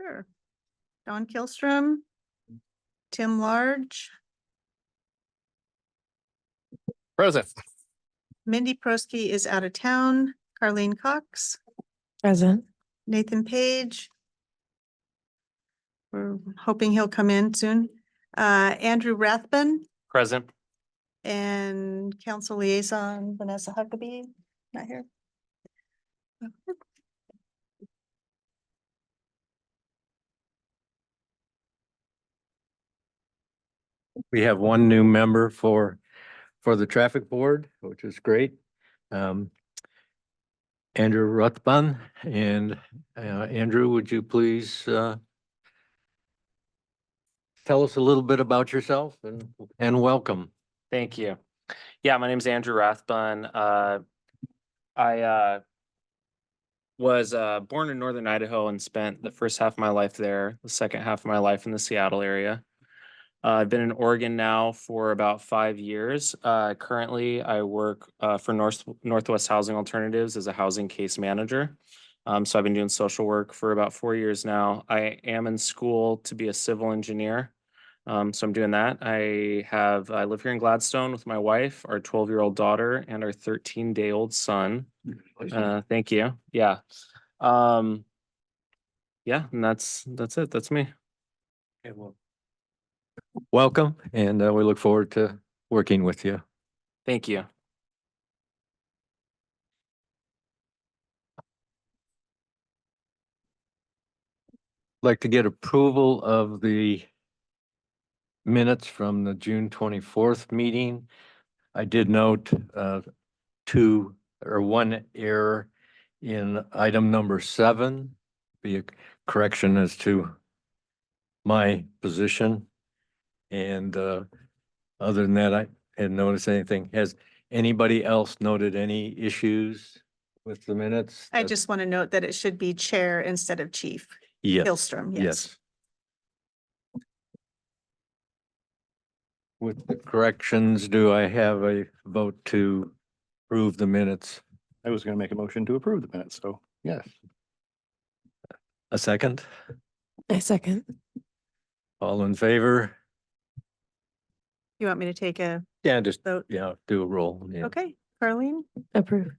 Sure. Don Kihlstrom, Tim Large, Present. Mindy Prosky is out of town, Carleen Cox, Present. Nathan Page. We're hoping he'll come in soon. Andrew Rathbun Present. and Council Liaison Vanessa Huckabee, not here. We have one new member for the traffic board, which is great. Andrew Ruthbun, and Andrew, would you please tell us a little bit about yourself and welcome. Thank you. Yeah, my name is Andrew Rathbun. I was born in Northern Idaho and spent the first half of my life there, the second half of my life in the Seattle area. I've been in Oregon now for about 5 years. Currently, I work for Northwest Housing Alternatives as a housing case manager. So I've been doing social work for about 4 years now. I am in school to be a civil engineer. So I'm doing that. I live here in Gladstone with my wife, our 12-year-old daughter, and our 13-day-old son. Thank you. Yeah. Yeah, and that's it. That's me. Okay, well, welcome, and we look forward to working with you. Thank you. Like to get approval of the minutes from the June 24th meeting. I did note one error in item number 7, be a correction as to my position. And other than that, I hadn't noticed anything. Has anybody else noted any issues with the minutes? I just want to note that it should be chair instead of chief. Yes. Kihlstrom, yes. With the corrections, do I have a vote to approve the minutes? I was going to make a motion to approve the minutes, so yes. A second? I second. All in favor? You want me to take a Yeah, just, vote? do a roll. Yeah. Okay, Carleen, Approve.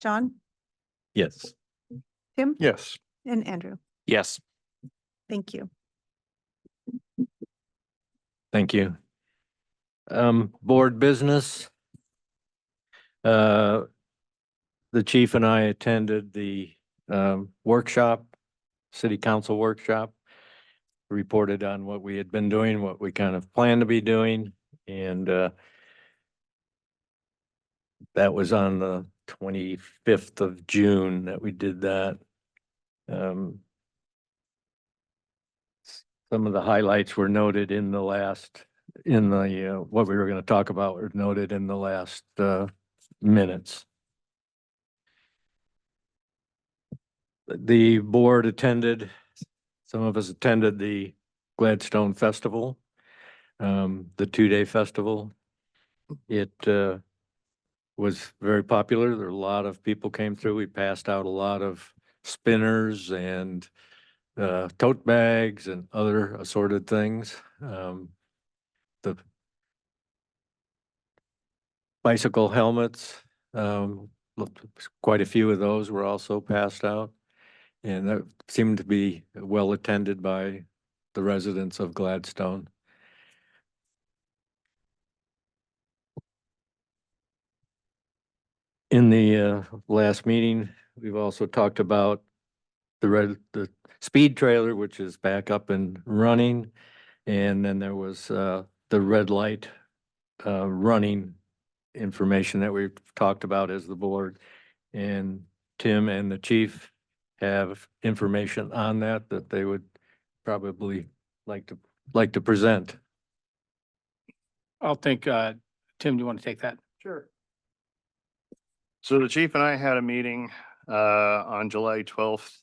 John, Yes. Tim, Yes. and Andrew. Yes. Thank you. Thank you. Board business. The chief and I attended the workshop, city council workshop. Reported on what we had been doing, what we kind of plan to be doing, and that was on the 25th of June that we did that. Some of the highlights were noted in the last, what we were going to talk about were noted in the last minutes. The board attended, some of us attended the Gladstone Festival, the 2-day festival. It was very popular. There were a lot of people came through. We passed out a lot of spinners and tote bags and other assorted things. The bicycle helmets, quite a few of those were also passed out. And that seemed to be well attended by the residents of Gladstone. In the last meeting, we've also talked about the speed trailer, which is back up and running. And then there was the red light running information that we've talked about as the board. And Tim and the chief have information on that they would probably like to present. I'll think, Tim, do you want to take that? Sure. So the chief and I had a meeting on July 12th,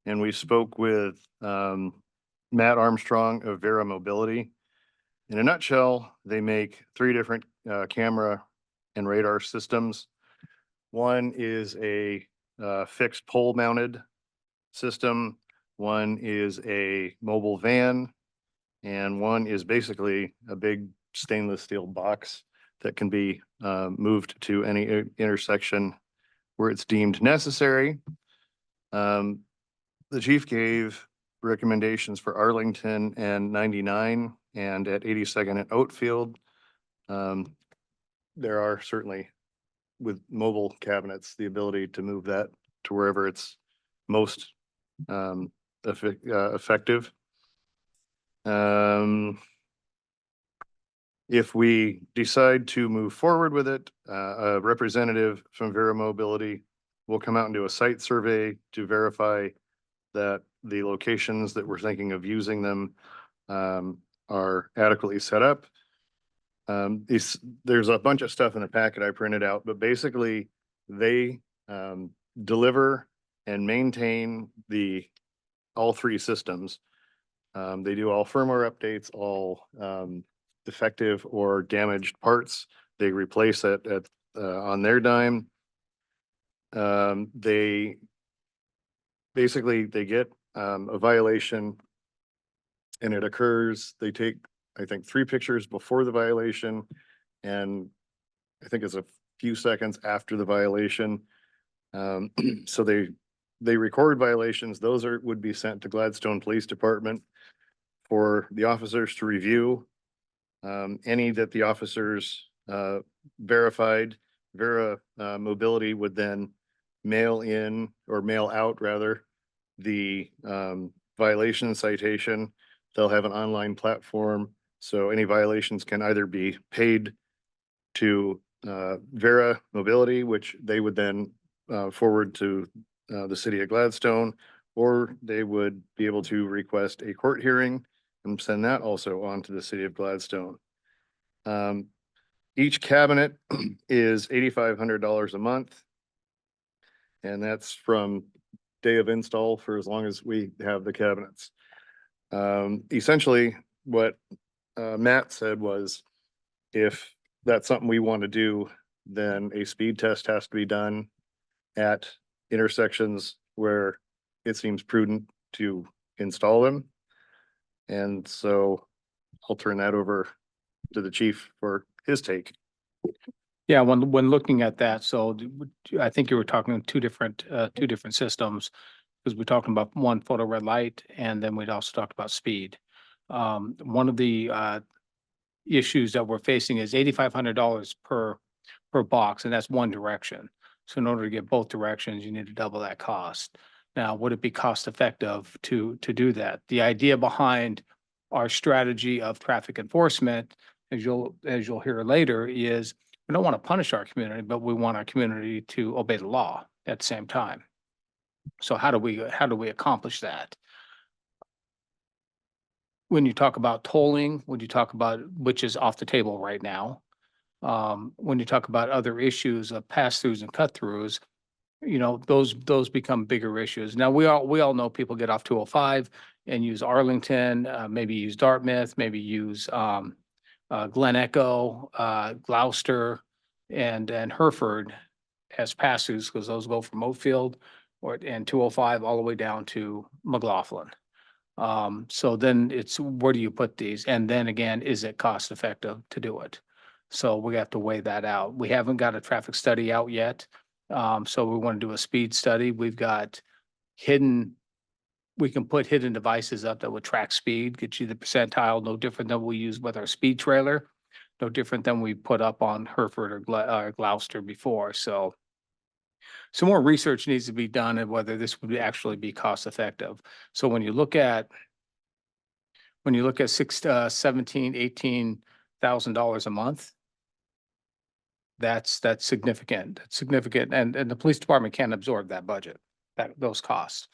and we spoke with Matt Armstrong of Vera Mobility. In a nutshell, they make 3 different camera and radar systems. One is a fixed pole mounted system. one is a mobile van, and one is basically a big stainless steel box that can be moved to any intersection where it's deemed necessary. The chief gave recommendations for Arlington and 99 and at 82nd and Oatfield. There are certainly with mobile cabinets, the ability to move that to wherever it's most effective. If we decide to move forward with it, a representative from Vera Mobility will come out and do a site survey to verify that the locations that we're thinking of using them are adequately set up. There's a bunch of stuff in the packet I printed out, but basically they deliver and maintain all three systems. They do all firmware updates, all defective or damaged parts. They replace it on their dime. They get a violation and it occurs. They take, I think, 3 pictures before the violation, and I think it's a few seconds after the violation. So they record violations. Those would be sent to Gladstone Police Department for the officers to review. Any that the officers verified, Vera Mobility would then mail in or mail out rather the violation citation. They'll have an online platform, so any violations can either be paid to Vera Mobility, which they would then forward to the city of Gladstone, or they would be able to request a court hearing and send that also on to the city of Gladstone. Each cabinet is $8,500 a month. And that's from day of install for as long as we have the cabinets. Essentially what Matt said was, if that's something we want to do, then a speed test has to be done at intersections where it seems prudent to install them. And so I'll turn that over to the chief for his take. Yeah, when looking at that, so I think you were talking two different systems, because we're talking about one photo red light, and then we'd also talked about speed. One of the issues that we're facing is $8,500 per box, and that's one direction. So in order to get both directions, you need to double that cost. Now, would it be cost effective to do that? The idea behind our strategy of traffic enforcement, as you'll hear later, is we don't want to punish our community, but we want our community to obey the law at the same time. So how do we accomplish that? When you talk about tolling, when you talk about, which is off the table right now, when you talk about other issues of pass-throughs and cut-throughs, you know, those become bigger issues. Now, we all know people get off 205 and use Arlington, maybe use Dartmouth, maybe use Glen Echo, Gloucester, and Hereford as pass-throughs, because those go from Oatfield and 205 all the way down to McLaughlin. So then it's, where do you put these? And then again, is it cost effective to do it? So we have to weigh that out. We haven't got a traffic study out yet. So we want to do a speed study. We've got we can put hidden devices up that would track speed, get you the percentile, no different than we use with our speed trailer, no different than we put up on Hereford or Gloucester before. So some more research needs to be done on whether this would actually be cost effective. So when you look at $17,000, $18,000 a month, that's significant. That's significant. And the police department can't absorb that budget, those costs.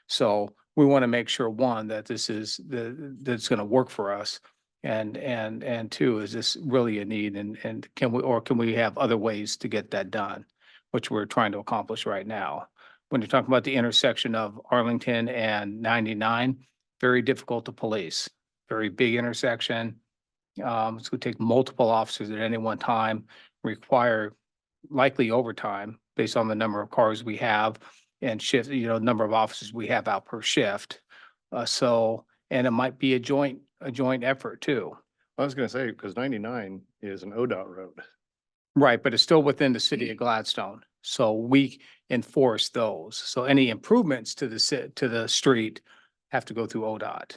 So we want to make sure, one, that this is that's going to work for us. And two, is this really a need? And can we have other ways to get that done, which we're trying to accomplish right now. When you're talking about the intersection of Arlington and 99, very difficult to police, very big intersection. It's going to take multiple officers at any one time, require likely overtime based on the number of cars we have and shift, number of officers we have out per shift. And it might be a joint effort too. I was gonna say, because 99 is an ODOT road. Right, but it's still within the city of Gladstone, so we enforce those. So any improvements to to the street have to go through ODOT.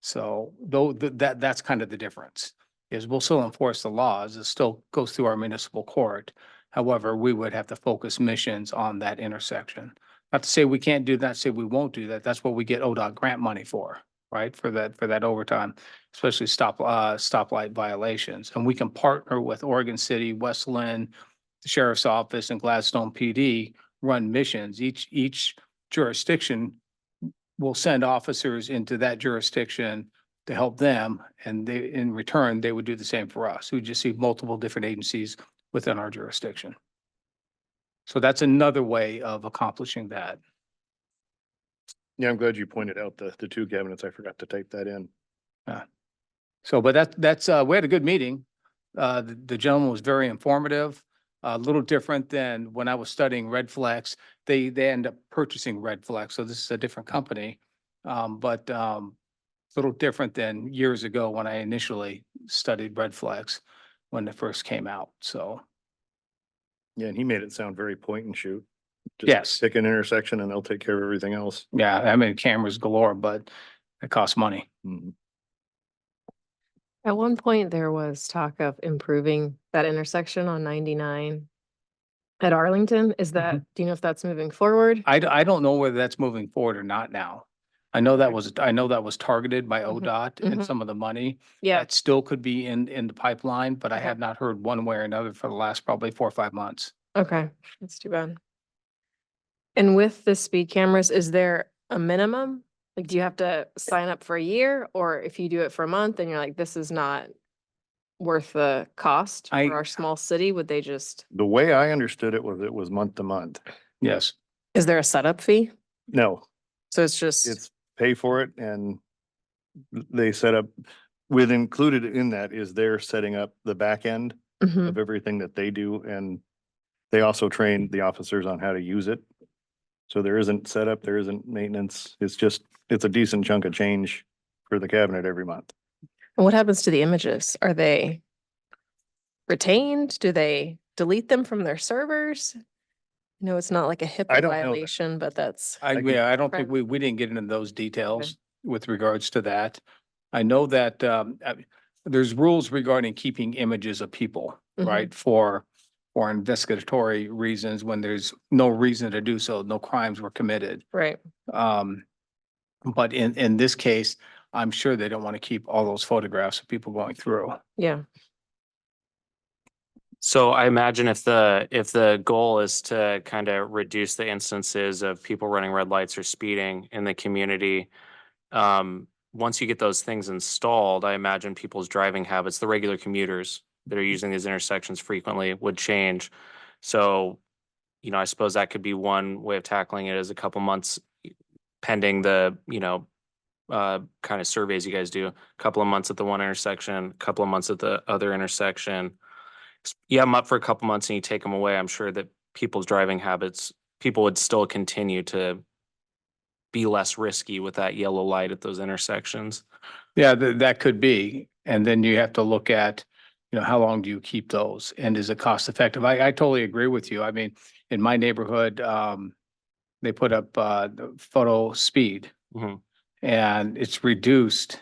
So though, that's kind of the difference, is we'll still enforce the laws, it still goes through our municipal court. However, we would have to focus missions on that intersection. Not to say we can't do that, say we won't do that, that's what we get ODOT grant money for, right? For that overtime, especially stoplight violations. And we can partner with Oregon City, Westland, the Sheriff's Office, and Gladstone PD, run missions. Each jurisdiction will send officers into that jurisdiction to help them, and they, in return, they would do the same for us. We just see multiple different agencies within our jurisdiction. So that's another way of accomplishing that. Yeah, I'm glad you pointed out the two cabinets. I forgot to type that in. So, but that's, we had a good meeting. The gentleman was very informative, a little different than when I was studying Red Flex. They end up purchasing Red Flex, so this is a different company. But a little different than years ago when I initially studied Red Flex when it first came out, so. Yeah, and he made it sound very point and shoot. Just Yes. pick an intersection and they'll take care of everything else. Yeah, I mean, cameras galore, but it costs money. Mhm. At one point, there was talk of improving that intersection on 99 at Arlington. Is that, do you know if that's moving forward? I don't know whether that's moving forward or not now. I know that was targeted by Mhm, ODOT and mhm. some of the money. Yeah, That still could be in the pipeline, but I Okay. have not heard one way or another for the last probably 4 or 5 months. okay, that's too bad. And with the speed cameras, is there a minimum? Like, do you have to sign up for a year? Or if you do it for a month and you're like, this is not worth the cost I- for our small city, would they just, The way I understood it was month to month. Yes. is there a setup fee? No, So it's just, it's pay for it and they set up, with included in that is they're setting up the back end Mhm. of everything that they do, and they also train the officers on how to use it. So there isn't setup, there isn't maintenance. It's a decent chunk of change for the cabinet every month. And what happens to the images? Are they retained? Do they delete them from their servers? No, it's not like a I HIPAA don't know that. violation, but that's, I can- don't think Right. we didn't get into those details with regards to that. I know that there's rules regarding keeping images of people, Mhm. right? For investigatory reasons, when there's no reason to do so, no crimes were committed. right. But in this case, I'm sure they don't want to keep all those photographs of people going through. Yeah. So I imagine if the goal is to kind of reduce the instances of people running red lights or speeding in the community, once you get those things installed, I imagine people's driving habits, the regular commuters that are using these intersections frequently, would change. So, I suppose that could be one way of tackling it, is a couple months pending the, kind of surveys you guys do, a couple of months at the one intersection, a couple of months at the other intersection. You have them up for a couple months and you take them away. I'm sure that people's driving habits, people would still continue to be less risky with that yellow light at those intersections. Yeah, that could be. And then you have to look at, how long do you keep those and is it cost effective? I totally agree with you. I mean, in my neighborhood, they put up the photo speed Mhm. and it's reduced.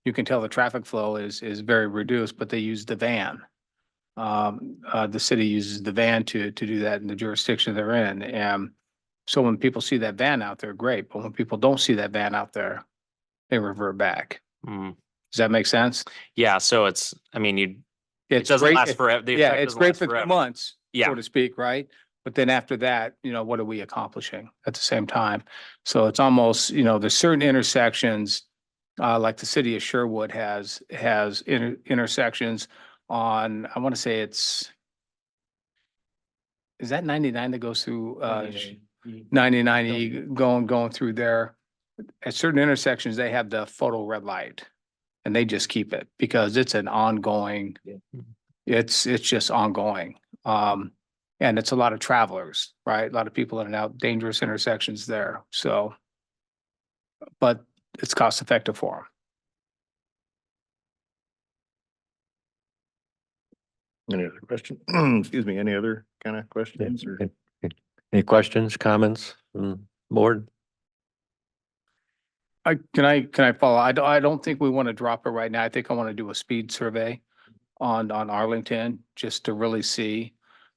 You can tell the traffic flow is very reduced, but they use the van. The city uses the van to do that in the jurisdiction they're in. And so when people see that van out there, great. But when people don't see that van out there, they revert back. Mm. Does that make sense? Yeah, so it It's doesn't great last if- forever. The Yeah, effect it's doesn't great last for 2 forever. months, Yeah. so to speak, right? But then after that, what are we accomplishing at the same time? So it's almost, there's certain intersections, like the city of Sherwood has intersections on, I want to say is that 99 that goes through, 99 going through there? At certain intersections, they have the photo red light. And they just keep it because it's an ongoing, it's just ongoing. And it's a lot of travelers, right? A lot of people in and out, dangerous intersections there. So, but it's cost effective for them. Any other question? Excuse me, any other kind of questions or? Any questions, comments from board? Can I follow? I don't think we want to drop it right now. I think I want to do a speed survey on Arlington just to really see.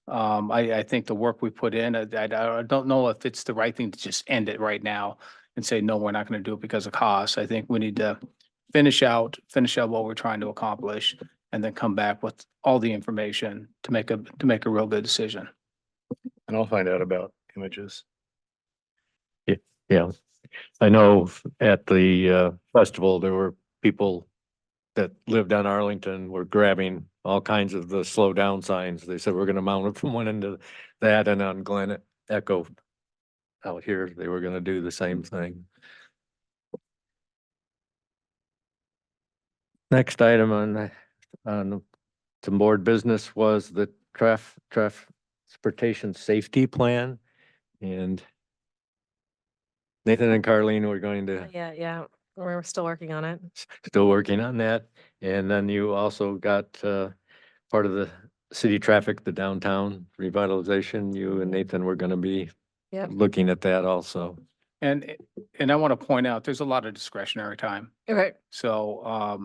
I think the work we put in, I don't know if it's the right thing to just end it right now and say, no, we're not going to do it because of cost. I think we need to finish out what we're trying to accomplish and then come back with all the information to make a real good decision. And I'll find out about images. Yeah, I know at the festival, there were people that lived on Arlington were grabbing all kinds of the slow down signs. They said, we're gonna mount it from one end to that, and on Glen Echo out here, they were gonna do the same thing. Next item on some board business was the transportation safety plan. And Nathan and Carleen were going to Yeah, we're still working on it. still working on that. And then you also got part of the city traffic, the downtown revitalization. You and Nathan were gonna be Yep. looking at that also. And I want to point out, there's a lot of discretionary time. Okay. So,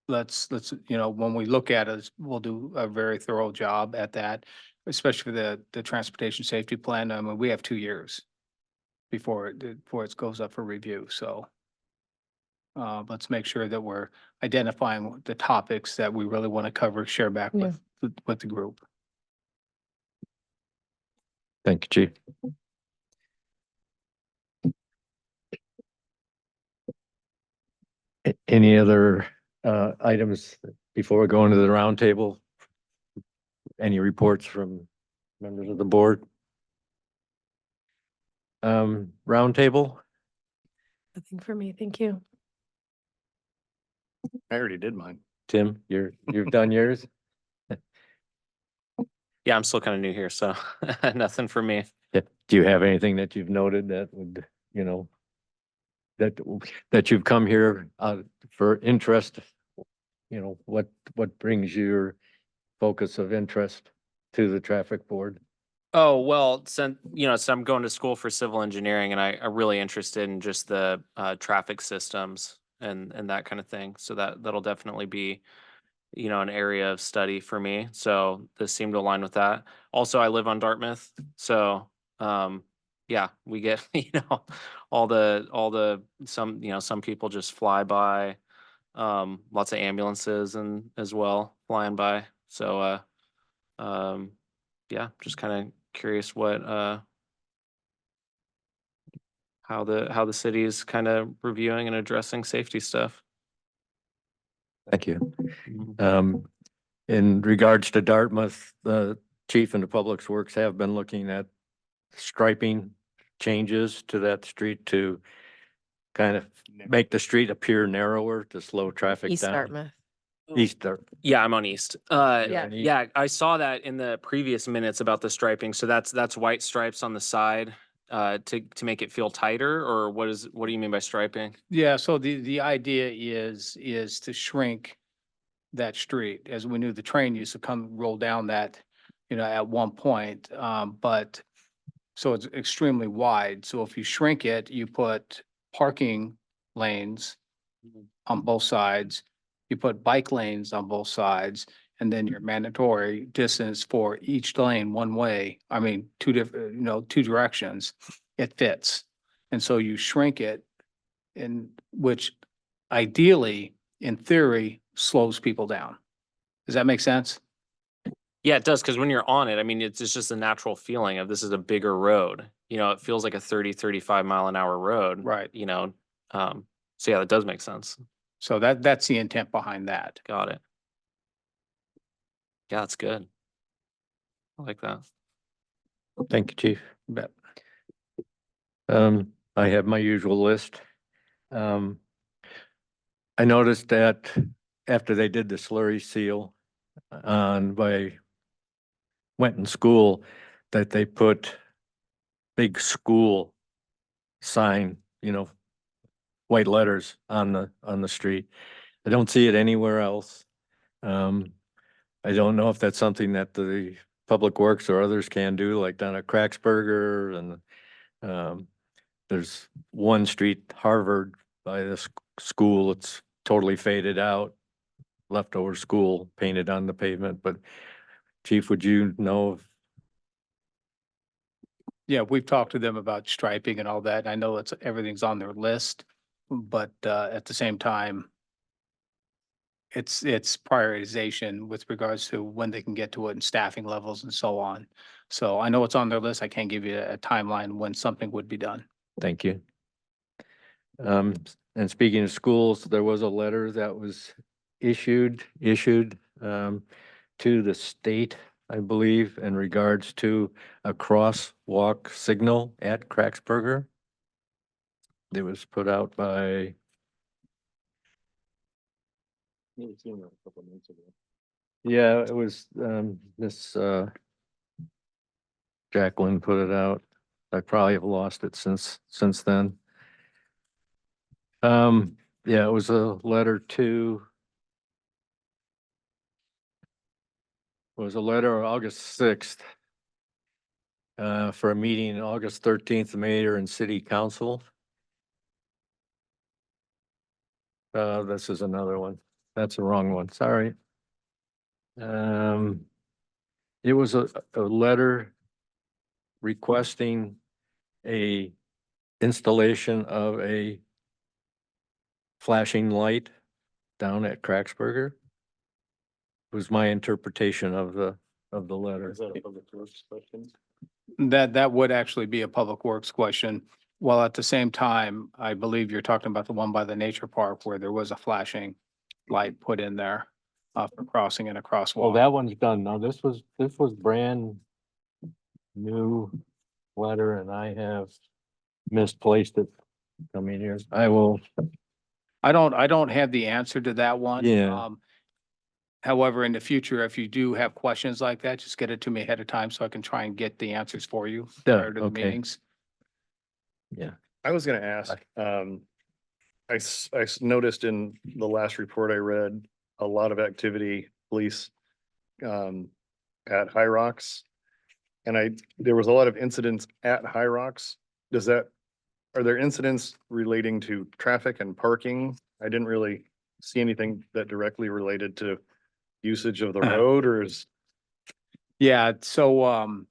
let's, when we look at it, we'll do a very thorough job at that, especially for the transportation safety plan. I mean, we have 2 years before it goes up for review, so. Let's make sure that we're identifying the topics that we really want to cover, share back Yeah. with the group. Thank you, Chief. Any other items before we go into the roundtable? Any reports from members of the board? Roundtable? Nothing for me. Thank you. I already did mine. Tim, you've done yours? Yeah, I'm still kind of new here, so nothing for me. Yeah. Do you have anything that you've noted that would, that you've come here for interest? What brings your focus of interest to the traffic board? Oh, well, so I'm going to school for civil engineering and I'm really interested in just the traffic systems and that kind of thing. So that'll definitely be, an area of study for me. So this seemed to align with that. Also, I live on Dartmouth. So yeah, we get, some people just fly by. Lots of ambulances and as well flying by. So yeah, just kind of curious what how the city is kind of reviewing and addressing safety stuff. Thank you. Mhm. In regards to Dartmouth, the chief and the Public Works have been looking at striping changes to that street to kind of make the street appear narrower to slow traffic East down. Dartmouth. East Dartmouth. Yeah, I'm on East. Yeah. Yeah, I saw that in the previous minutes about the striping. So that's white stripes on the side to make it feel tighter, or what do you mean by striping? Yeah, so the idea is to shrink that street. As we knew, the train used to come roll down that, at one point, but so it's extremely wide. So if you shrink it, you put parking lanes on both sides, you put bike lanes on both sides, and then your mandatory distance for each lane one way. I mean, two different, two directions, it fits. And so you shrink it, and which ideally, in theory, slows people down. Does that make sense? Yeah, it does, because when you're on it, I mean, it's just a natural feeling of this is a bigger road. It feels like a 35 mile an hour road. Right. So yeah, that does make sense. So that's the intent behind that. Got it. Yeah, that's good. I like that. Thank you, Chief. Bet. I have my usual list. I noticed that after they did the slurry seal by Wenton School, that they put big school sign, white letters on the street. I don't see it anywhere else. I don't know if that's something that the Public Works or others can do, like down at Cracksburger, and there's one street, Harvard, by this school, it's totally faded out, leftover school painted on the pavement, but Chief, would you know? Yeah, we've talked to them about striping and all that. I know everything's on their list, but at the same time, it's prioritization with regards to when they can get to it and staffing levels and so on. So I know it's on their list. I can't give you a timeline when something would be done. Thank you. And speaking of schools, there was a letter that was issued to the state, I believe, in regards to a crosswalk signal at Cracksburger. It was put out by, yeah, it was, this, Jacqueline put it out. I probably have lost it since then. Yeah, it was a letter to, it was a letter on August 6th for a meeting August 13th, mayor and city council. This is another one. That's the wrong one. Sorry. It was a letter requesting a installation of a flashing light down at Cracksburger. Was my interpretation of the letter. Is that a public works question? That would actually be a Public Works question. While at the same time, I believe you're talking about the one by the nature park where there was a flashing light put in there for crossing and a Well, crosswalk. that one's done. Now, this was brand new letter and I have misplaced it coming here. I will, I don't have the answer to that one. Yeah. However, in the future, if you do have questions like that, just get it to me ahead of time so I can try and get the answers for you prior to the okay. meetings. yeah. I was gonna ask, I noticed in the last report I read, a lot of activity, police, at High Rocks. And there was a lot of incidents at High Rocks. Are there incidents relating to traffic and parking? I didn't really see anything that directly related to usage of the road, or is, Yeah, so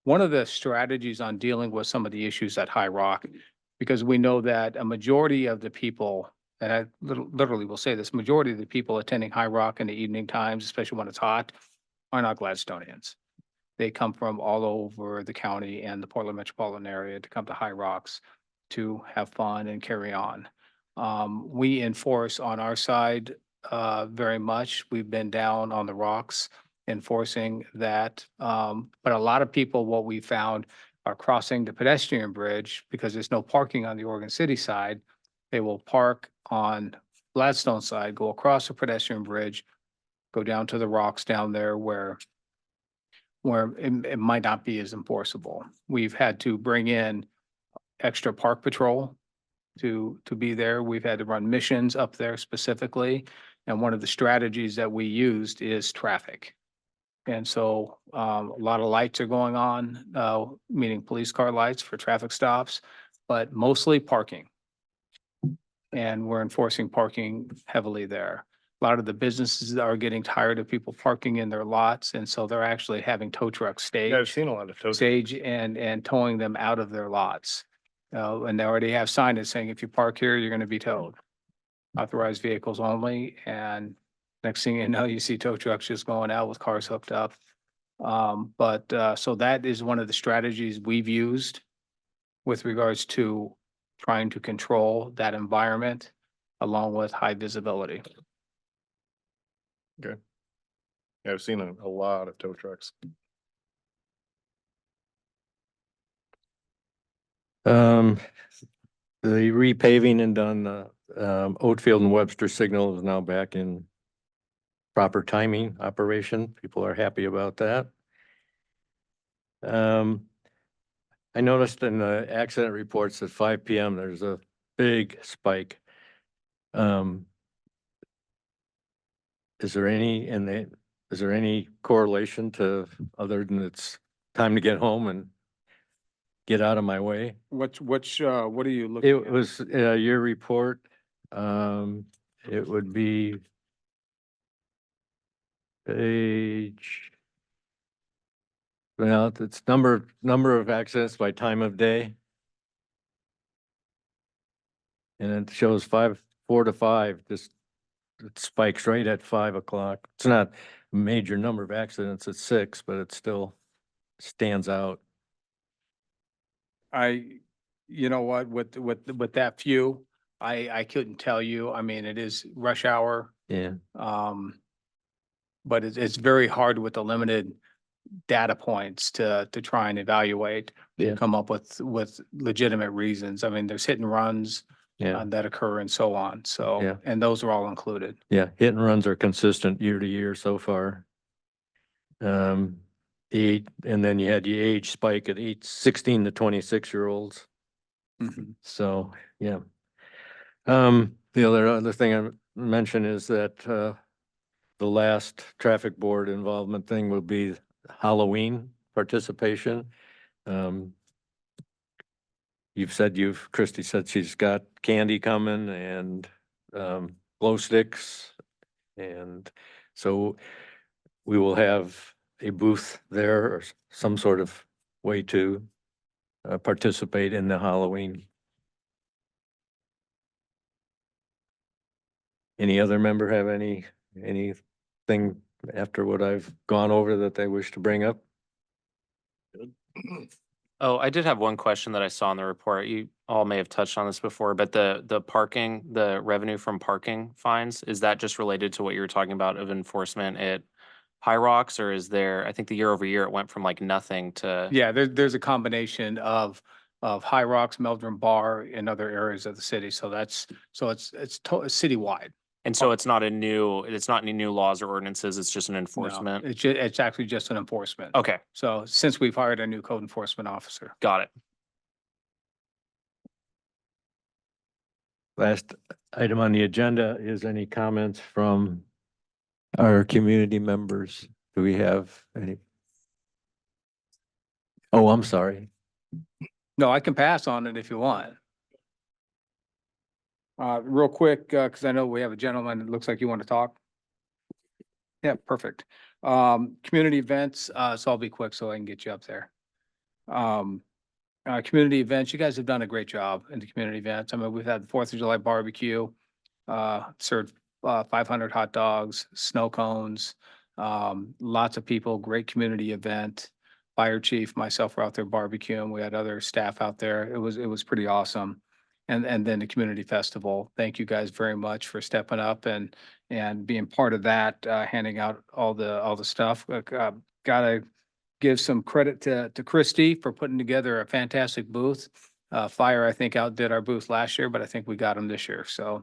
one of the strategies on dealing with some of the issues at High Rock, because we know that a majority of the people, and I literally will say this, majority of the people attending High Rock in the evening times, especially when it's hot, are not Gladstoneans. They come from all over the county and the Portland metropolitan area to come to High Rocks to have fun and carry on. We enforce on our side very much. We've been down on the rocks enforcing that. But a lot of people, what we found, are crossing the pedestrian bridge because there's no parking on the Oregon City side. They will park on Gladstone side, go across the pedestrian bridge, go down to the rocks down there where it might not be as enforceable. We've had to bring in extra park patrol to be there. We've had to run missions up there specifically. And one of the strategies that we used is traffic. And so a lot of lights are going on, meaning police car lights for traffic stops, but mostly parking. And we're enforcing parking heavily there. A lot of the businesses are getting tired of people parking in their lots, and so they're actually having tow trucks yeah, I've stage seen a lot of tow. and towing them out of their lots. And they already have signage saying if you park here, you're gonna be towed. Authorized vehicles only, and next thing you know, you see tow trucks just going out with cars hooked up. So that is one of the strategies we've used with regards to trying to control that environment along with high visibility. Yeah, I've seen a lot of tow trucks. The repaving and done, Oatfield and Webster Signal is now back in proper timing operation. People are happy about that. I noticed in the accident reports at 5 PM, there's a big spike. Is there any, is there any correlation to, other than it's time to get home and get out of my way? What are you looking It was, your report, it would be page, well, it's number of accidents by time of day. And it shows 4 to 5, just it spikes right at 5 o'clock. It's not a major number of accidents at 6, but it still stands out. You know what, with that few, I couldn't tell you. I mean, it is rush hour. Yeah, But it's very hard with the limited data points to try and evaluate, yeah, come up with legitimate reasons. I mean, there's hit and runs yeah, that occur and so on. So, Yeah. and those are all included. yeah. Hit and runs are consistent year to year so far. And then you had the age spike at 16 to 26-year-olds. So, yeah. The other thing I mentioned is that, the last traffic board involvement thing will be Halloween participation. Christie said she's got candy coming and, glow sticks. And so we will have a booth there or some sort of way to, participate in the Halloween. Any other member have anything after what I've gone over that they wish to bring up? Oh, I did have one question that I saw in the report. You all may have touched on this before, but the parking, the revenue from parking fines, is that just related to what you were talking about of enforcement at High Rocks, or is there, I think the year over year, it went from like nothing to. Yeah, there's a combination of High Rocks, Meldrum Bar, and other areas of the city. So it's citywide. And so it's not any new laws or ordinances, it's just an No, enforcement? it's actually just an enforcement. Okay, So since we've hired a new code enforcement officer. got it. Last item on the agenda is any comments from our community members? Do we have any? Oh, I'm sorry. No, I can pass on it if you want. Real quick, because I know we have a gentleman that looks like you want to talk. Yeah, perfect. Community events, so I'll be quick so I can get you up there. Community events, you guys have done a great job in the community events. I mean, we've had the 4th of July barbecue, served 500 hot dogs, snow cones, lots of people, great community event. Fire chief, myself were out there barbecuing. We had other staff out there. It was pretty awesome. And then the community festival. Thank you guys very much for stepping up and being part of that, handing out all the stuff. Gotta give some credit to Christie for putting together a fantastic booth. Fire, I think, outdid our booth last year, but I think we got them this year. So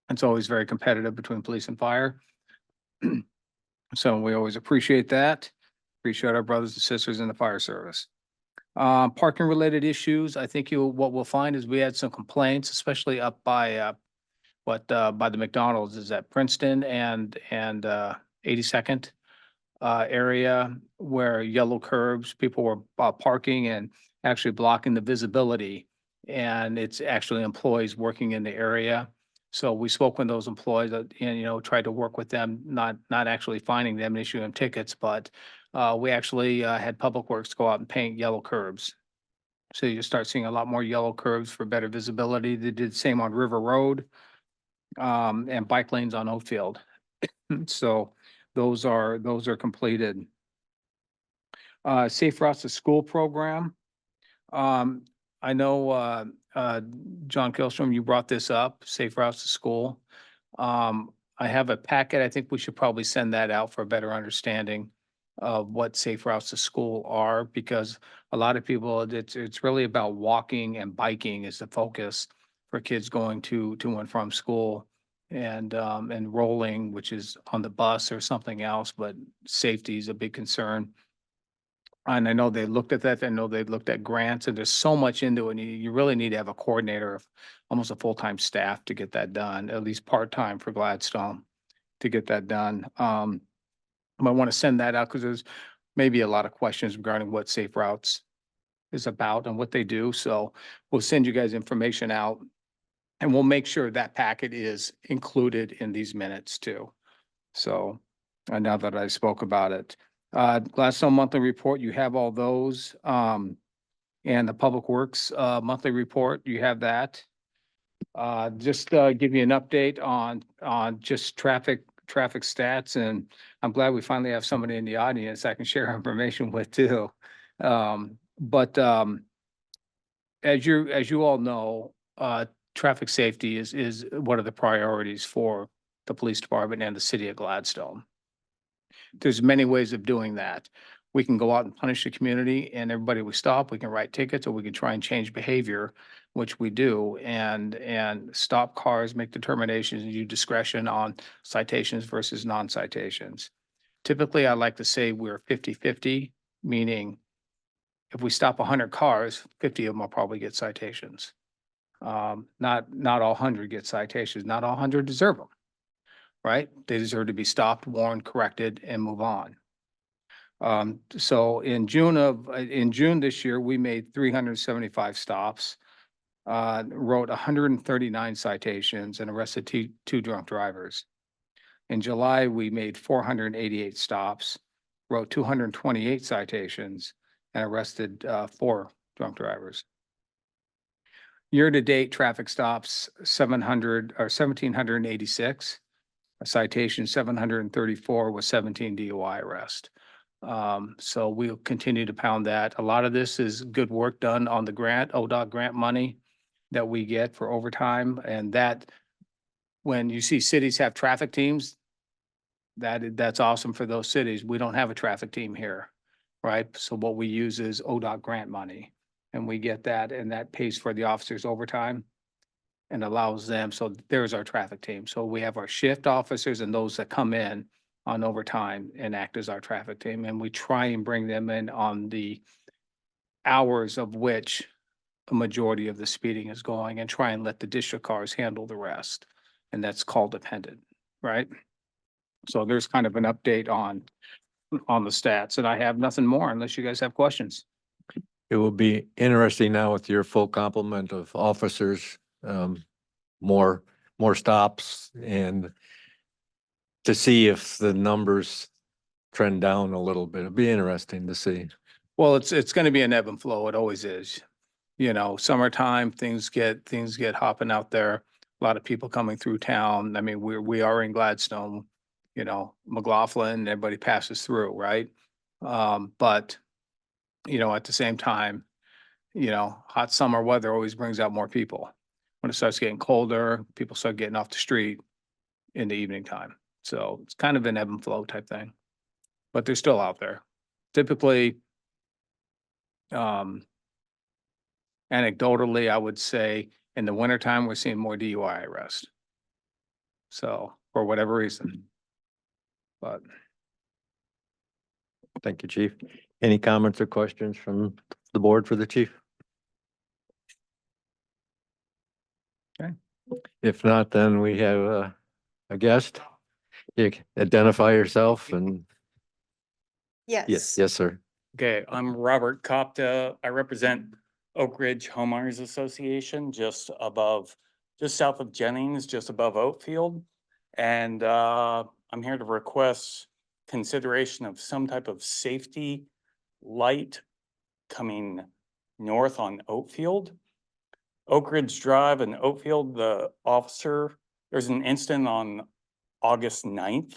it's always very competitive between police and fire. So we always appreciate that. Appreciate our brothers and sisters in the fire service. Parking related issues, I think what we'll find is we had some complaints, especially up by by the McDonald's is at Princeton and 82nd area where yellow curbs, people were parking and actually blocking the visibility. And it's actually employees working in the area. So we spoke with those employees and, tried to work with them, not actually finding them and issuing them tickets, but we actually had Public Works go out and paint yellow curbs. So you start seeing a lot more yellow curbs for better visibility. They did the same on River Road and bike lanes on Oakfield. So those are completed. Safe Routes to School program. I know John Kilstrom, you brought this up, Safe Routes to School. I have a packet. I think we should probably send that out for a better understanding of what Safe Routes to School are, because a lot of people, it's really about walking and biking is the focus for kids going to and from school, and rolling, which is on the bus or something else, but safety is a big concern. And I know they looked at that. I know they looked at grants, and there's so much into it. And you really need to have a coordinator of almost a full-time staff to get that done, at least part-time for Gladstone to get that done. I want to send that out because there's maybe a lot of questions regarding what Safe Routes is about and what they do. So we'll send you guys information out, and we'll make sure that packet is included in these minutes too. So, now that I spoke about it, Gladstone monthly report, you have all those, and the Public Works, monthly report, you have that. Just, give you an update on just traffic stats, and I'm glad we finally have somebody in the audience I can share information with too. But, as you all know, traffic safety is one of the priorities for the police department and the city of Gladstone. There's many ways of doing that. We can go out and punish the community and everybody we stop, we can write tickets, or we can try and change behavior, which we do, and stop cars, make determinations, and use discretion on citations versus non-citations. Typically, I like to say we're 50-50, meaning if we stop 100 cars, 50 of them will probably get citations. Not all 100 get citations, not all 100 deserve them, right? They deserve to be stopped, warned, corrected, and move on. So in June this year, we made 375 stops, wrote 139 citations, and arrested two drunk drivers. In July, we made 488 stops, wrote 228 citations, and arrested 4 drunk drivers. Year-to-date traffic stops, 1,786. A citation, 734 with 17 DUI arrests. So we'll continue to pound that. A lot of this is good work done on the grant, ODOT grant money that we get for overtime. And that, when you see cities have traffic teams, that's awesome for those cities. We don't have a traffic team here, right? So what we use is ODOT grant money, and we get that, and that pays for the officers' overtime and allows them. So there's our traffic team. So we have our shift officers and those that come in on overtime and act as our traffic team. And we try and bring them in on the hours of which a majority of the speeding is going, and try and let the district cars handle the rest. And that's call dependent, right? So there's kind of an update on the stats, and I have nothing more unless you guys have questions. It will be interesting now with your full complement of officers, more stops, and to see if the numbers trend down a little bit. It'll be interesting to see. Well, it's going to be an ebb and flow. It always is. You know, summertime, things get hopping out there. A lot of people coming through town. I mean, we are in Gladstone, you know, McLaughlin, everybody passes through, right? But, you know, at the same time, you know, hot summer weather always brings out more people. When it starts getting colder, people start getting off the street in the evening time. So it's kind of an ebb and flow type thing, but they're still out there. Typically, anecdotally, I would say in the wintertime, we're seeing more DUI arrests. So for whatever reason, but. Thank you, Chief. Any comments or questions from the board for the chief? Okay. If not, then we have a guest. You can identify yourself and yes, sir. Okay, I'm Robert Copta. I represent Oak Ridge Homeowners Association, just south of Jennings, just above Oakfield. And I'm here to request consideration of some type of safety light coming north on Oakfield. Oak Ridge Drive and Oakfield, there's an incident on August 9th.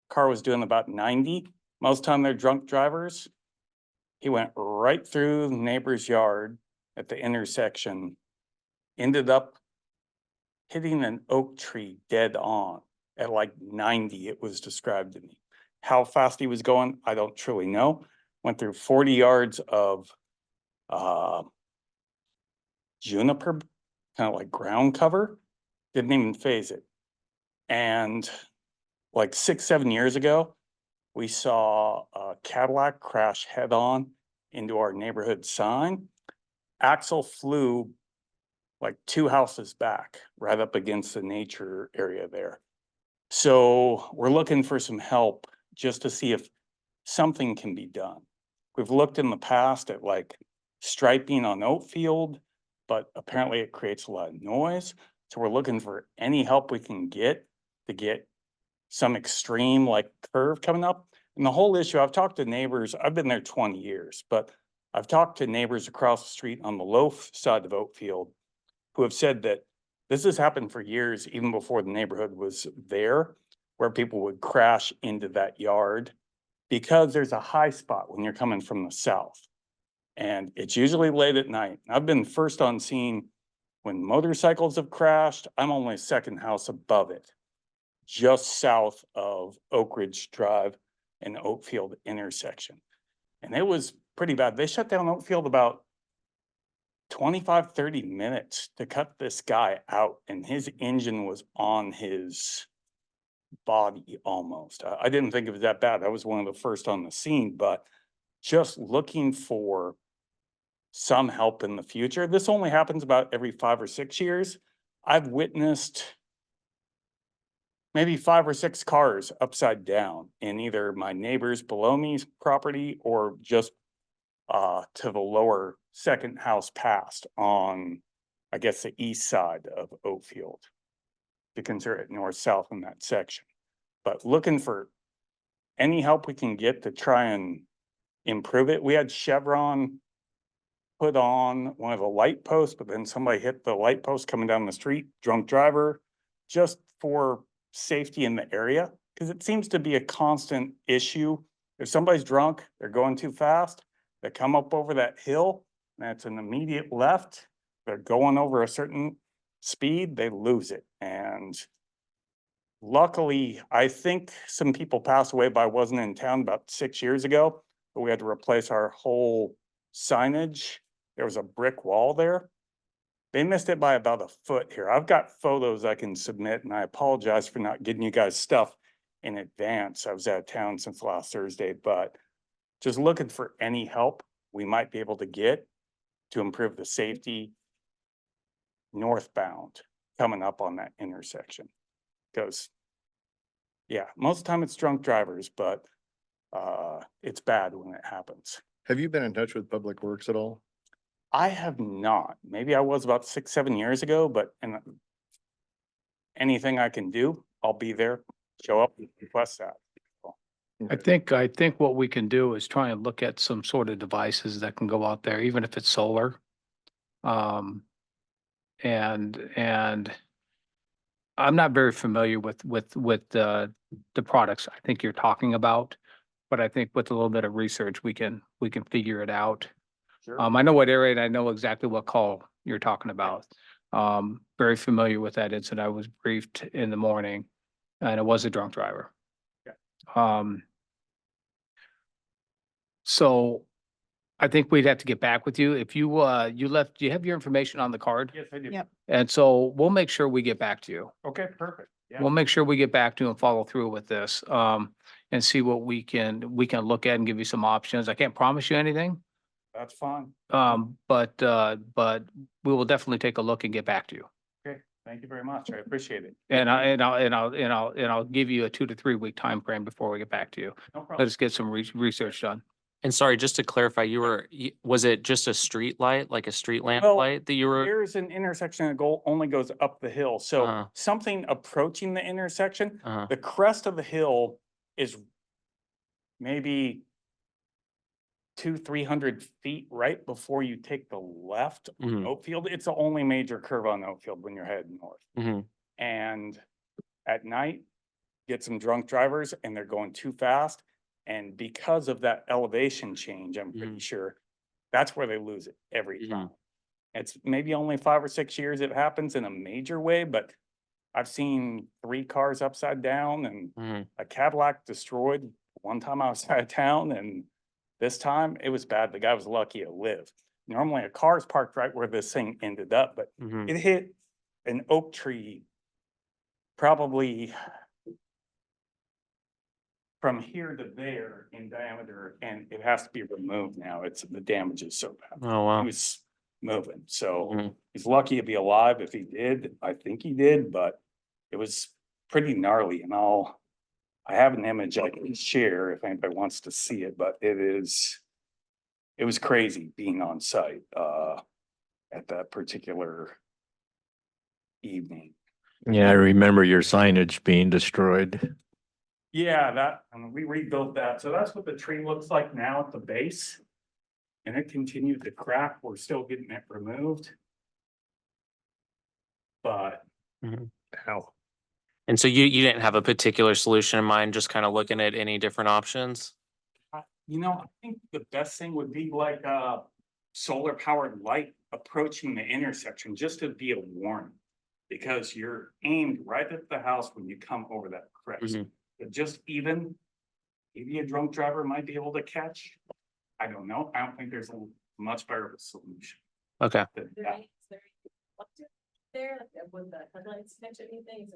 Car was doing about 90. Most time they're drunk drivers. He went right through the neighbor's yard at the intersection, ended up hitting an oak tree dead on at like 90, it was described to me. How fast he was going, I don't truly know. Went through 40 yards of juniper, kind of like ground cover, didn't even phase it. And like 6-7 years ago, we saw a Cadillac crash head on into our neighborhood sign. Axle flew like 2 houses back, right up against the nature area there. So we're looking for some help just to see if something can be done. We've looked in the past at like striping on Oatfield, but apparently it creates a lot of noise. So we're looking for any help we can get to get some extreme like curve coming up. And the whole issue, I've talked to neighbors, I've been there 20 years, but I've talked to neighbors across the street on the low side of Oatfield who have said that this has happened for years, even before the neighborhood was there, where people would crash into that yard because there's a high spot when you're coming from the south. And it's usually late at night. I've been first on scene when motorcycles have crashed. I'm only second house above it, just south of Oak Ridge Drive and Oatfield intersection. And it was pretty bad. They shut down Oatfield about 25, 30 minutes to cut this guy out, and his engine was on his body almost. I didn't think it was that bad. I was one of the first on the scene, but just looking for some help in the future. This only happens about every 5 or 6 years. I've witnessed maybe 5 or 6 cars upside down in either my neighbors below me's property or just to the lower second house past on, I guess, the east side of Oatfield. To consider it north-south in that section. But looking for any help we can get to try and improve it. We had Chevron put on one of the light posts, but then somebody hit the light post coming down the street, drunk driver, just for safety in the area. Because it seems to be a constant issue. If somebody's drunk, they're going too fast, they come up over that hill, and it's an immediate left, they're going over a certain speed, they lose it. And luckily, I think some people passed away, but I wasn't in town about 6 years ago, but we had to replace our whole signage. There was a brick wall there. They missed it by about a foot here. I've got photos I can submit, and I apologize for not getting you guys stuff in advance. I was out of town since last Thursday, but just looking for any help we might be able to get to improve the safety northbound coming up on that intersection. Because, yeah, most of the time it's drunk drivers, but it's bad when it happens. Have you been in touch with Public Works at all? I have not. Maybe I was about 6, 7 years ago, but anything I can do, I'll be there, show up, and request that. I think what we can do is try and look at some sort of devices that can go out there, even if it's solar. And I'm not very familiar with the products I think you're talking about, but I think with a little bit of research, we can figure it out. Sure. I know what area and I know exactly what call you're talking about. Very familiar with that incident. I was briefed in the morning and it was a drunk driver. So I think we'd have to get back with you. If you, do you have your information on the card? Yes, I do. Yep. And so we'll make sure we get back to you. Okay, perfect. Yeah. We'll make sure we get back to you and follow through with this, and see what we can look at and give you some options. I can't promise you anything. That's fine. But we will definitely take a look and get back to you. Okay, thank you very much. I appreciate it. And I'll give you a 2 to 3 week time frame before we get back to you. No Let problem. us get some research done. And sorry, just to clarify, was it just a street light, like a street lamp Well, light that you were? There's an intersection that only goes up the hill. So Uh-huh. something approaching the intersection, Uh-huh. the crest of the hill is maybe 200-300 feet right before you take the left on Mhm. Oatfield. It's the only major curve on Oatfield when you're heading north. Mhm. And at night, get some drunk drivers and they're going too fast. And because of that elevation change, I'm pretty sure that's where they lose it every Mhm. time. It's maybe only 5 or 6 years it happens in a major way, but I've seen 3 cars upside down and Mhm. a Cadillac destroyed one time I was out of town, and this time it was bad. The guy was lucky to live. Normally a car's parked right where this thing ended up, but Mhm. it hit an oak tree probably from here to there in diameter, and it has to be removed now. The damage is so bad. Oh, wow. He was moving, so Mhm. he's lucky to be alive if he did. I think he did, but it was pretty gnarly, and I have an image I can share if anybody wants to see it, but it was crazy being on site, at that particular evening. Yeah, I remember your signage being destroyed. Yeah, and we rebuilt that. So that's what the tree looks like now at the base. And it continued to crack. We're still getting it removed. But Ow. And so you didn't have a particular solution in mind, just kind of looking at any different options? I think the best thing would be like a solar powered light approaching the intersection, just to be a warning. Because you're aimed right at the house when you come over that crest. Mhm. But just even, maybe a drunk driver might be able to catch. I don't know. I don't think there's a much better of a solution Okay. than that. There, would the headlights catch anything?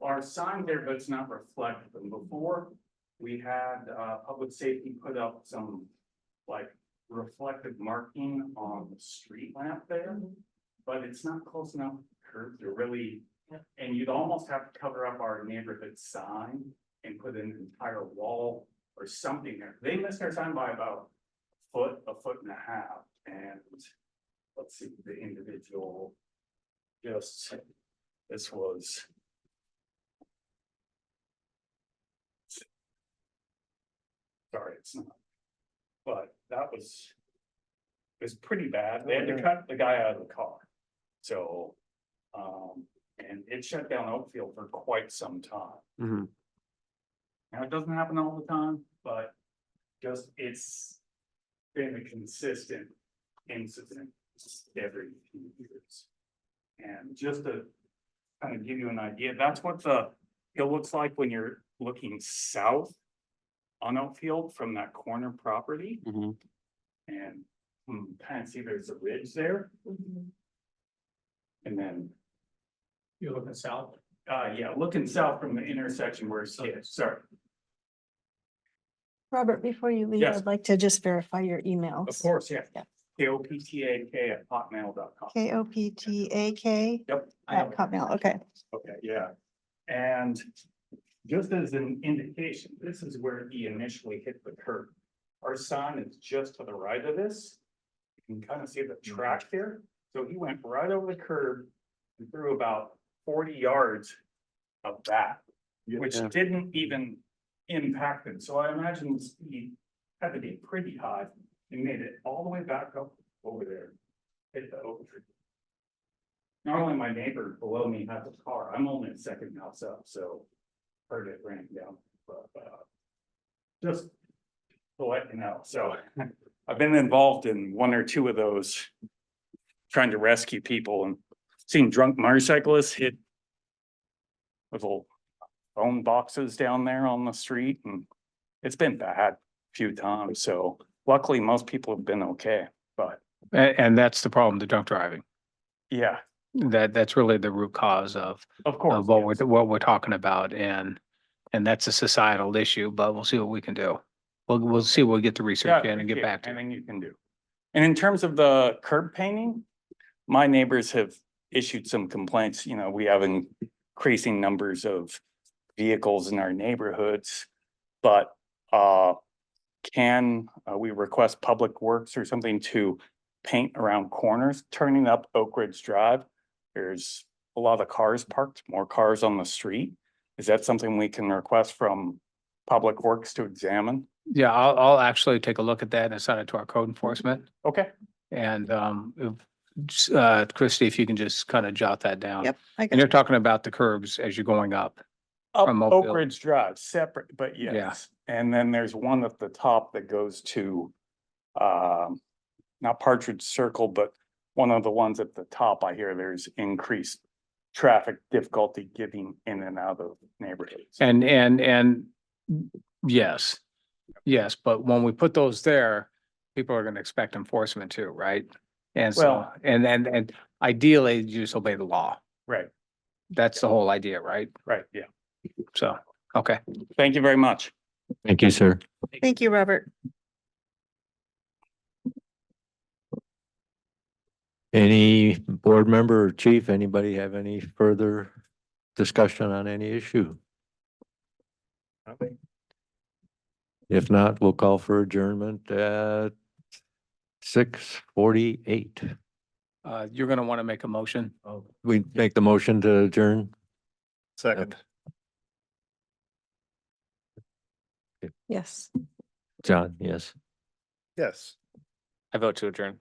Our sign there, but it's not reflective. And before, we had public safety put up some like reflective marking on the street lamp there. But it's not close enough to the curb to really, and you'd almost have to cover up our neighborhood sign and put an entire wall or something there. They missed our sign by about a foot and a half, and let's see, the individual just, this was. Sorry, it's not, but that was, it was pretty bad. They had to cut the guy out of the car. So, and it shut down Oakfield for quite some time. Mhm. Now, it doesn't happen all the time, but just it's been a consistent incident every few years. And just to kind of give you an idea, that's what the hill looks like when you're looking south on Oakfield from that corner property. Mhm. And kind of see there's a ridge there. And then. You're looking south? Yeah, looking south from the intersection where it's, sorry, Robert, before you leave, Yes. I'd like to just verify your emails. of course, yeah. Yeah. KOPTAK@hotmail.com. KOPTAK Yep. at Hotmail, okay. Okay, yeah. And just as an indication, this is where he initially hit the curb. Our sign is just to the right of this. You can kind of see the track here. So he went right over the curb and threw about 40 yards of that, which Yeah. didn't even impact him. So I imagine the speed had to be pretty high. He made it all the way back up over there, hit the oak tree. Not only my neighbor below me had the car, I'm only a second house up, so heard it ran down, but, just to let you know, so I've been involved in one or two of those, trying to rescue people and seen drunk motorcyclists hit little phone boxes down there on the street, and it's been bad a few times, so luckily most people have been okay, but And that's the problem, the drunk driving. yeah, That's really the root cause of of course. yes. what we're talking about, and that's a societal issue, but we'll see what we can do. We'll see, we'll get the research Yeah, in and get appreciate back to you. anything you can do. And in terms of the curb painting, my neighbors have issued some complaints, we have increasing numbers of vehicles in our neighborhoods. But can we request Public Works or something to paint around corners, turning up Oak Ridge Drive? There's a lot of cars parked, more cars on the street. Is that something we can request from Public Works to examine? Yeah, I'll actually take a look at that and send it to our code enforcement. Okay. And Christie, if you can just kind of jot that down. Yep. I And got you're you. talking about the curbs as you're going up. Up From Oak Oakville. Ridge Drive, separate, but Yeah. yes. And then there's one at the top that goes to, not Partridge Circle, but one of the ones at the top, I hear there's increased traffic difficulty getting in and out of neighborhoods. And yes, but when we put those there, people are gonna expect enforcement too, right? And so, Well- and ideally, you just obey the law. Right, That's the whole idea, right? right, yeah. So, okay. Thank you very much. Thank you, sir. Thank you, Robert. Any board member or chief, anybody have any further discussion on any issue? If not, we'll call for adjournment at 6:48. You're gonna want to make a motion. We make the motion to adjourn. Second. Yes. John, yes. Yes. I vote to adjourn.